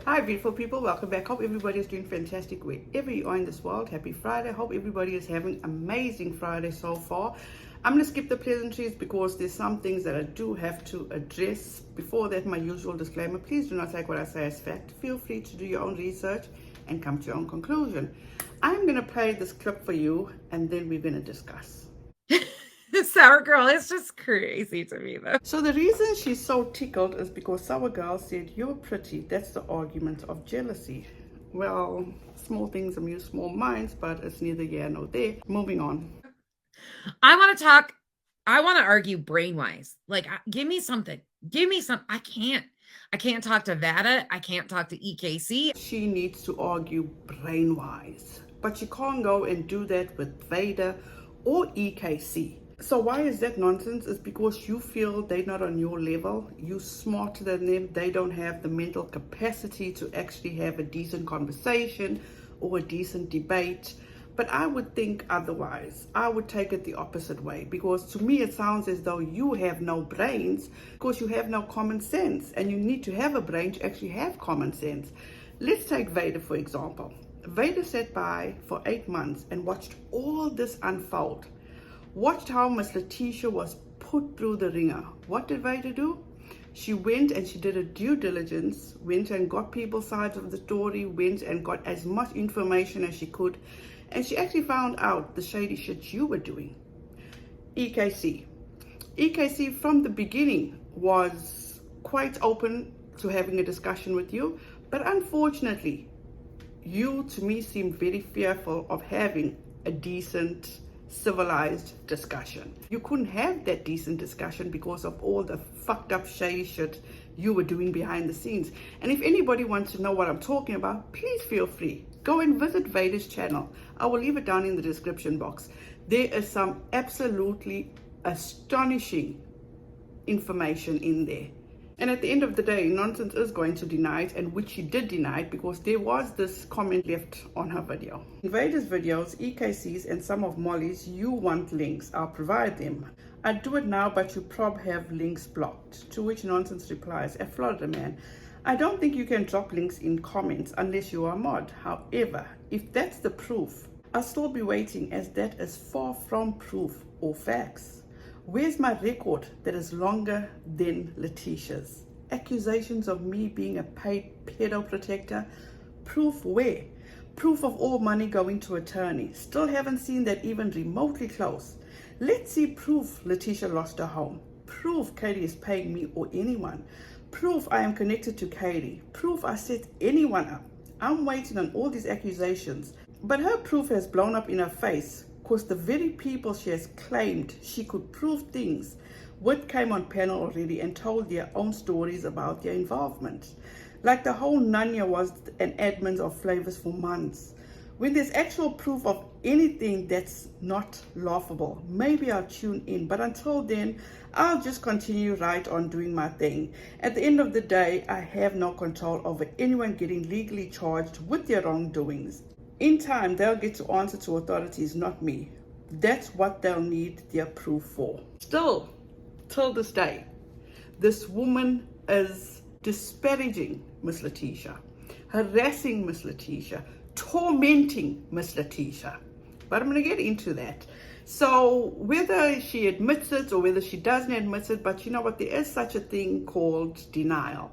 Hi beautiful people, welcome back. Hope everybody is doing fantastic wherever you are in this world. Happy Friday. Hope everybody is having amazing Friday so far. I'm going to skip the pleasantries because there's some things that I do have to address. Before that, my usual disclaimer, please do not take what I say as fact. Feel free to do your own research and come to your own conclusion. I'm going to play this clip for you and then we're going to discuss. Sour Girl is just crazy to me, though. So the reason she's so tickled is because Sour Girl said, "You're pretty." That's the argument of jealousy. Well, small things amuse small minds, but it's neither here nor there. Moving on. I want to talk. I want to argue brain-wise. Like, give me something. Give me some. I can't talk to Vada. I can't talk to EKC. She needs to argue brain-wise, but she can't go and do that with Vader or EKC. So why is that nonsense? It's because you feel they're not on your level. You're smarter than them. They don't have the mental capacity to actually have a decent conversation or a decent debate. But I would think otherwise. I would take it the opposite way, because to me it sounds as though you have no brains because you have no common sense, and you need to have a brain to actually have common sense. Let's take Vader for example. Vader sat by for 8 months and watched all this unfold. Watched how Miss Letitia was put through the ringer. What did Vader do? She went and she did a due diligence, went and got people's sides of the story, went and got as much information as she could, and she actually found out the shady shit you were doing. EKC from the beginning was quite open to having a discussion with you, but unfortunately, you to me seem very fearful of having a decent, civilized discussion. You couldn't have that decent discussion because of all the fucked up shady shit you were doing behind the scenes. And if anybody wants to know what I'm talking about, please feel free. Go and visit Vader's channel. I will leave it down in the description box. There is some absolutely astonishing information in there. And at the end of the day, Nonsense is going to deny it, and which she did deny it because there was this comment left on her video. In Vader's videos, EKC's and some of Molly's, you want links, I'll provide them. I do it now, but you prob have links blocked. To which Nonsense replies, a Florida man, I don't think you can drop links in comments unless you are a mod. However, if that's the proof, I'll still be waiting, as that is far from proof or facts. Where's my record that is longer than Letitia's? Accusations of me being a paid pedo protector? Proof where? Proof of all money going to attorney. Still haven't seen that even remotely close. Let's see proof Letitia lost her home. Proof Katie is paying me or anyone. Proof I am connected to Katie. Proof I set anyone up. I'm waiting on all these accusations. But her proof has blown up in her face, because the very people she has claimed she could prove things with came on panel already and told their own stories about their involvement. Like the whole Nanya was an admin of Flavors for months. When there's actual proof of anything that's not laughable, maybe I'll tune in. But until then, I'll just continue right on doing my thing. At the end of the day, I have no control over anyone getting legally charged with their wrongdoings. In time, they'll get to answer to authorities, not me. That's what they'll need their proof for. Still, till this day, this woman is disparaging Miss Letitia, harassing Miss Letitia, tormenting Miss Letitia. But I'm going to get into that. So whether she admits it or whether she doesn't admit it, but you know what, there is such a thing called denial.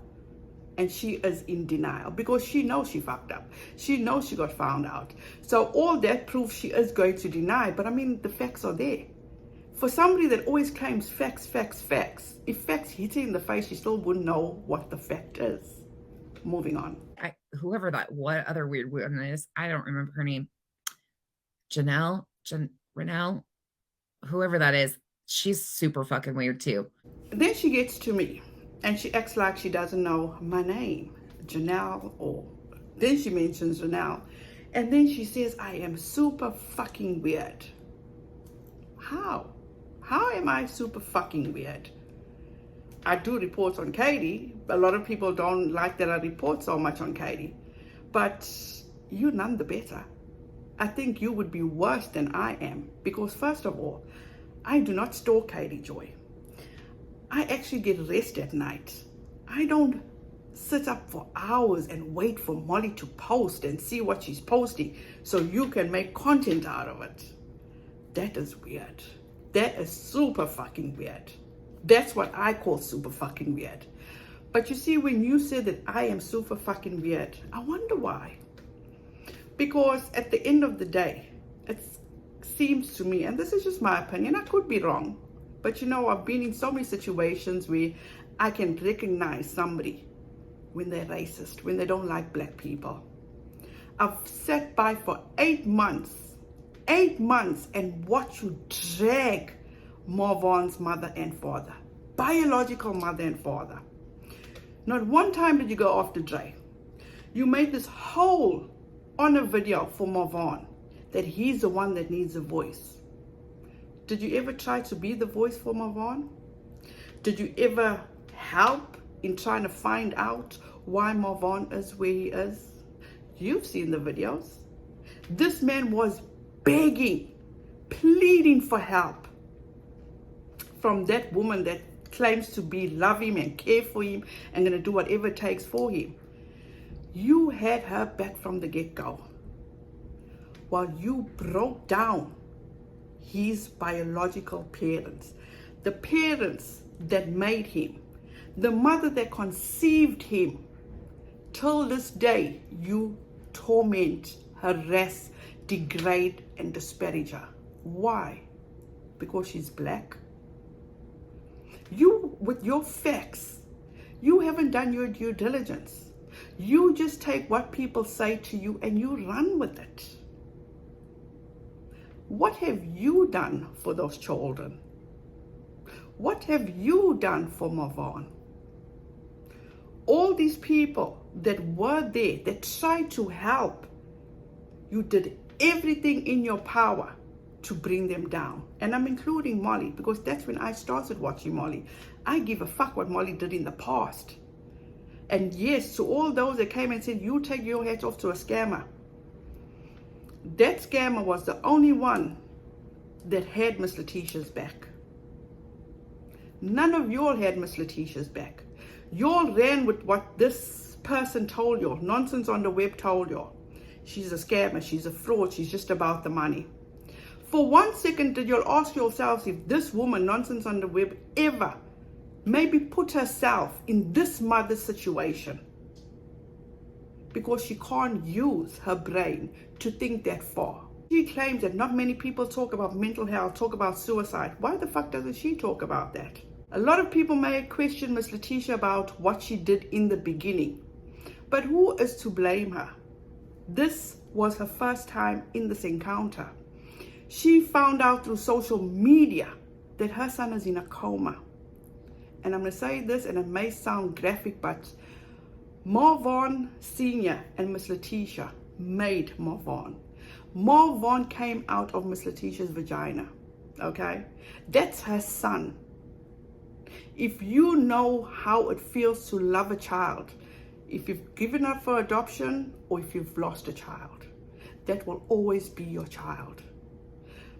And she is in denial because she knows she fucked up. She knows she got found out. So all that proof she is going to deny. But I mean, the facts are there. For somebody that always claims facts, if facts hit her in the face, she still wouldn't know what the fact is. Moving on. Whoever that, what other weird woman is, I don't remember her name. Renelle, whoever that is, she's super fucking weird too. Then she gets to me. And she acts like she doesn't know my name, Janelle, or then she mentions Janelle. And then she says, I am super fucking weird. How? How am I super fucking weird? I do reports on Katie. A lot of people don't like that I report so much on Katie. But you're none the better. I think you would be worse than I am. Because first of all, I do not stalk Katie Joy. I actually get rest at night. I don't sit up for hours and wait for Molly to post and see what she's posting so you can make content out of it. That is weird. That is super fucking weird. That's what I call super fucking weird. But you see, when you say that I am super fucking weird, I wonder why. Because at the end of the day, it seems to me, and this is just my opinion, I could be wrong, but you know, I've been in so many situations where I can recognize somebody when they're racist, when they don't like black people. I've sat by for 8 months and watched you drag Marvon's mother and father, biological mother and father. Not one time did you go after Dre. You made this whole honor video for Marvon that he's the one that needs a voice. Did you ever try to be the voice for Marvon? Did you ever help in trying to find out why Marvon is where he is? You've seen the videos. This man was begging, pleading for help from that woman that claims to be love him and care for him and gonna do whatever it takes for him. You had her back from the get-go while you broke down his biological parents, the parents that made him, the mother that conceived him. Till this day, you torment, harass, degrade, and disparage her. Why? Because she's black? You, with your facts, you haven't done your due diligence. You just take what people say to you and you run with it. What have you done for those children? What have you done for Marvon? All these people that were there, that tried to help, you did everything in your power to bring them down. And I'm including Molly, because that's when I started watching Molly. I give a fuck what Molly did in the past. And yes, to all those that came and said, you take your head off to a scammer. That scammer was the only one that had Miss Letitia's back. None of y'all had Miss Letitia's back. Y'all ran with what this person told y'all, nonsense on the web told y'all. She's a scammer, she's a fraud, she's just about the money. For 1 second, did y'all ask yourselves if this woman, nonsense on the web, ever maybe put herself in this mother's situation? Because she can't use her brain to think that far. She claims that not many people talk about mental health, talk about suicide. Why the fuck doesn't she talk about that? A lot of people may question Miss Letitia about what she did in the beginning. But who is to blame her? This was her first time in this encounter. She found out through social media that her son is in a coma. And I'm going to say this, and it may sound graphic, but Marvon Sr. and Miss Letitia made Marvon. Marvon came out of Miss Letitia's vagina, okay? That's her son. If you know how it feels to love a child, if you've given up for adoption or if you've lost a child, that will always be your child.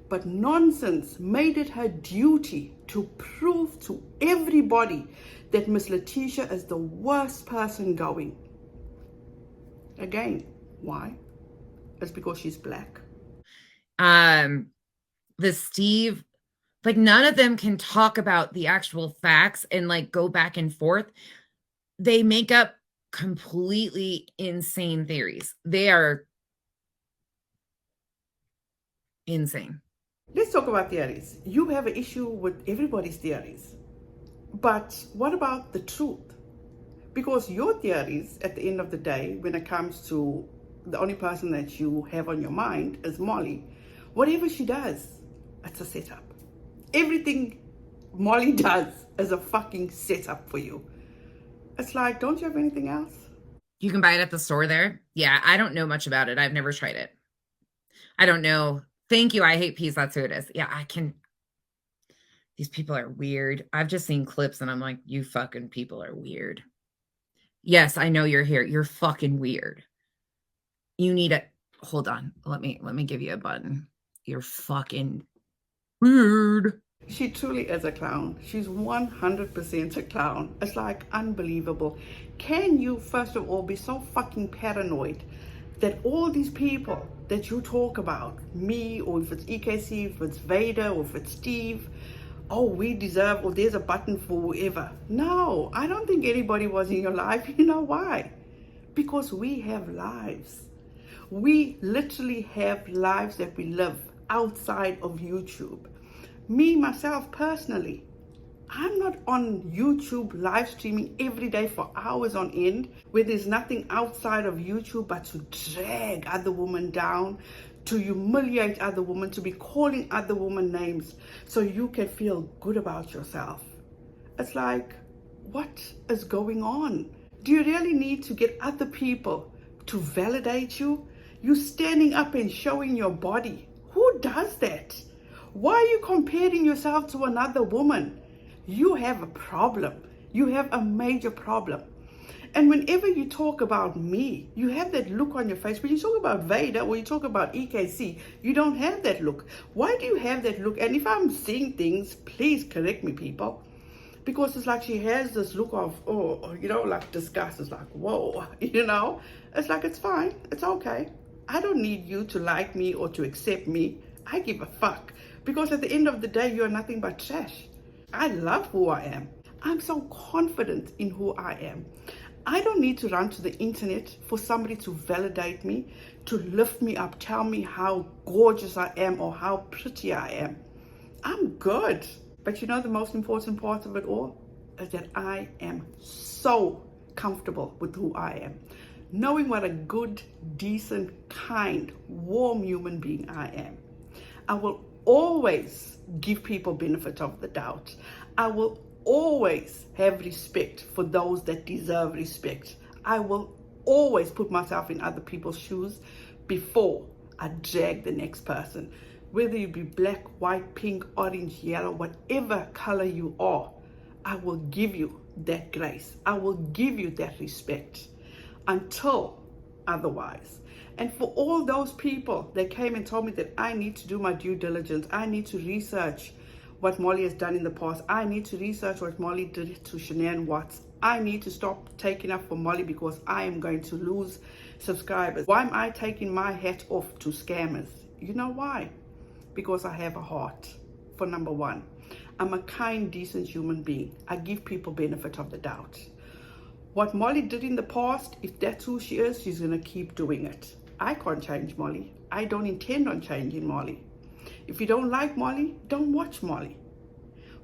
But nonsense made it her duty to prove to everybody that Miss Letitia is the worst person going. Again, why? It's because she's black. The Steve, like, none of them can talk about the actual facts and like go back and forth. They make up completely insane theories. They are insane. Let's talk about theories. You have an issue with everybody's theories. But what about the truth? Because your theories, at the end of the day, when it comes to the only person that you have on your mind is Molly. Whatever she does, it's a setup. Everything Molly does is a fucking setup for you. It's like, don't you have anything else? You can buy it at the store there. Yeah, I don't know much about it. I've never tried it. I don't know. Thank you. I hate peas. That's who it is. Yeah, I can. These people are weird. I've just seen clips and I'm like, you fucking people are weird. Yes, I know you're here. You're fucking weird. You need a, hold on. Let me give you a button. You're fucking weird. She truly is a clown. She's 100% a clown. It's like unbelievable. Can you, first of all, be so fucking paranoid that all these people that you talk about, me, or if it's EKC, if it's Vader, or if it's Steve, oh, we deserve, or there's a button for whoever. No, I don't think anybody was in your life. You know why? Because we have lives. We literally have lives that we live outside of YouTube. Me, myself, personally, I'm not on YouTube live streaming every day for hours on end where there's nothing outside of YouTube but to drag other women down, to humiliate other women, to be calling other women names so you can feel good about yourself. It's like, what is going on? Do you really need to get other people to validate you? You standing up and showing your body. Who does that? Why are you comparing yourself to another woman? You have a problem. You have a major problem. And whenever you talk about me, you have that look on your face. When you talk about Vader or you talk about EKC, you don't have that look. Why do you have that look? And if I'm seeing things, please correct me, people. Because it's like she has this look of, oh, you know, like disgust. It's like, whoa, you know. It's like, it's fine. It's okay. I don't need you to like me or to accept me. I give a fuck. Because at the end of the day, you're nothing but trash. I love who I am. I'm so confident in who I am. I don't need to run to the internet for somebody to validate me, to lift me up, tell me how gorgeous I am or how pretty I am. I'm good. But you know the most important part of it all is that I am so comfortable with who I am. Knowing what a good, decent, kind, warm human being I am. I will always give people benefit of the doubt. I will always have respect for those that deserve respect. I will always put myself in other people's shoes before I drag the next person. Whether you be black, white, pink, orange, yellow, whatever color you are, I will give you that grace. I will give you that respect until otherwise. And for all those people that came and told me that I need to do my due diligence, I need to research what Molly has done in the past, I need to research what Molly did to Shanann Watts, I need to stop taking up for Molly because I am going to lose subscribers. Why am I taking my hat off to scammers? You know why? Because I have a heart, for number one. I'm a kind, decent human being. I give people benefit of the doubt. What Molly did in the past, if that's who she is, she's going to keep doing it. I can't change Molly. I don't intend on changing Molly. If you don't like Molly, don't watch Molly.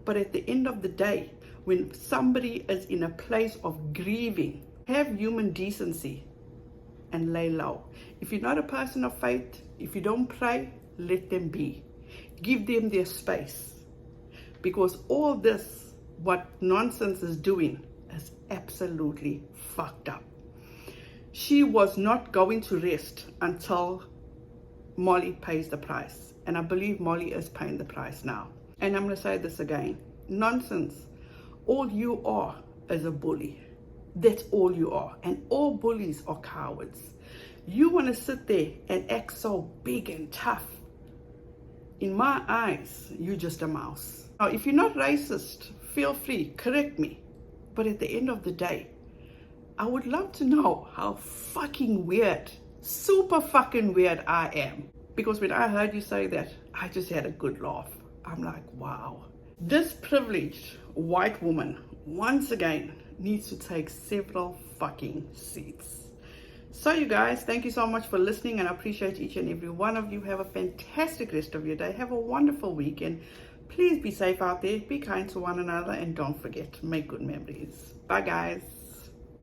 But at the end of the day, when somebody is in a place of grieving, have human decency and lay low. If you're not a person of faith, if you don't pray, let them be. Give them their space. Because all this, what nonsense is doing, is absolutely fucked up. She was not going to rest until Molly pays the price. And I believe Molly is paying the price now. And I'm going to say this again. Nonsense. All you are is a bully. That's all you are. And all bullies are cowards. You want to sit there and act so big and tough. In my eyes, you're just a mouse. Now, if you're not racist, feel free, correct me. But at the end of the day, I would love to know how fucking weird, super fucking weird I am. Because when I heard you say that, I just had a good laugh. I'm like, wow. This privileged white woman, once again, needs to take several fucking seats. So you guys, thank you so much for listening, and I appreciate each and every one of you. Have a fantastic rest of your day. Have a wonderful weekend. Please be safe out there. Be kind to one another, and don't forget, make good memories. Bye guys.